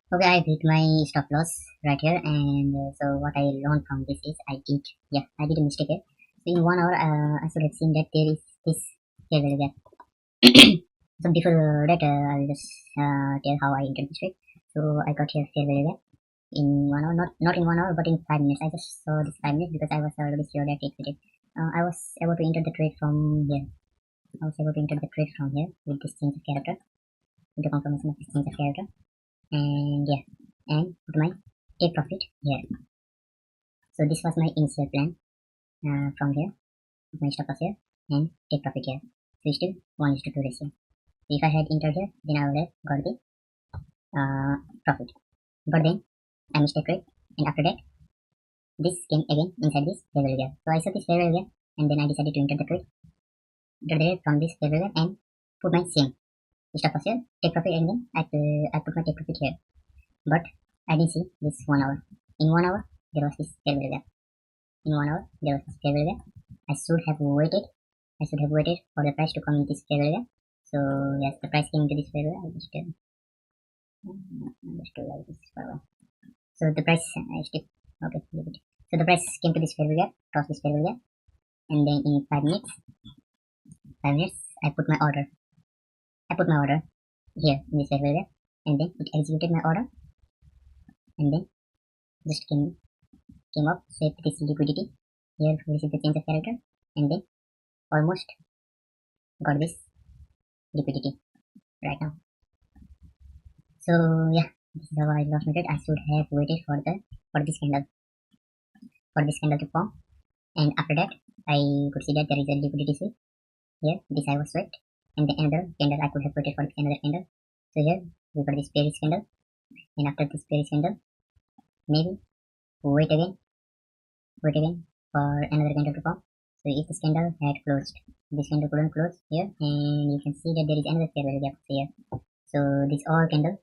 Okay, I hit my stop loss right here, and so what I learned from this is I did a mistake here. So in 1 hour, I should have seen that there is this fair value gap. So before that, I'll just tell how I entered this trade. So I got here fair value gap in 1 hour, not in 1 hour, but in 5 minutes. I just saw this 5 minutes because I was already sure that it would. I was able to enter the trade from here. I was able to enter the trade from here with this change of character, with the confirmation of this change of character, and yeah, and put my take profit here. So this was my initial plan from here, put my stop loss here, and take profit here. So still 1:2 ratio. So if I had entered here, then I would have got the profit. But then I missed a trade, and after that, this came again inside this fair value gap. So I saw this fair value gap, and then I decided to enter the trade from this fair value gap and put my same stop loss here, take profit, and then I put my take profit here. But I didn't see this 1 hour. In 1 hour, there was this fair value gap. In 1 hour, there was this fair value gap. I should have waited. I should have waited for the price to come in this fair value gap. So yes, the price came into this fair value gap. Just do like this for a while. So the price, okay, leave it. So the price came to this fair value gap, crossed this fair value gap, and then in 5 minutes, I put my order. I put my order here in this fair value gap, and then it executed my order, and then just came up, saved this liquidity. Here this is the change of character, and then almost got this liquidity right now. So yeah, this is how I lost my trade. I should have waited for this candle to form, and after that I could see that there is a liquidity sweep. Here this I was swept, and the another candle I could have waited for this another candle. So here we got this bearish candle, and after this bearish candle, maybe wait again for another candle to form. So if this candle had closed, this candle couldn't close here, and you can see that there is another fair value gap here. So this all candle,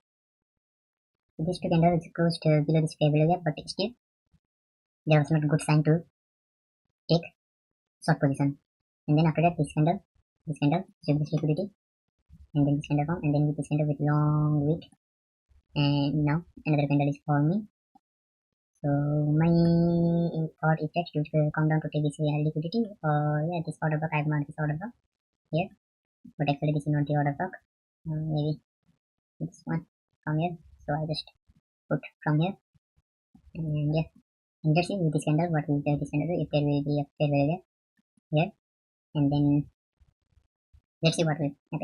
so these two candles closed below this fair value gap, but still there was not a good sign to take short position. And then after that, this candle showed this liquidity, and then this candle form, and then with this candle with long wick, and now another candle is forming. So my thought is that you should come down to take this liquidity, or yeah, this order block. I have marked this order block here, but actually this is not the order block. Maybe this one from here. So I just put from here, and yeah, and let's see with this candle what will this candle do, if there will be a fair value here, and then let's see what will happen.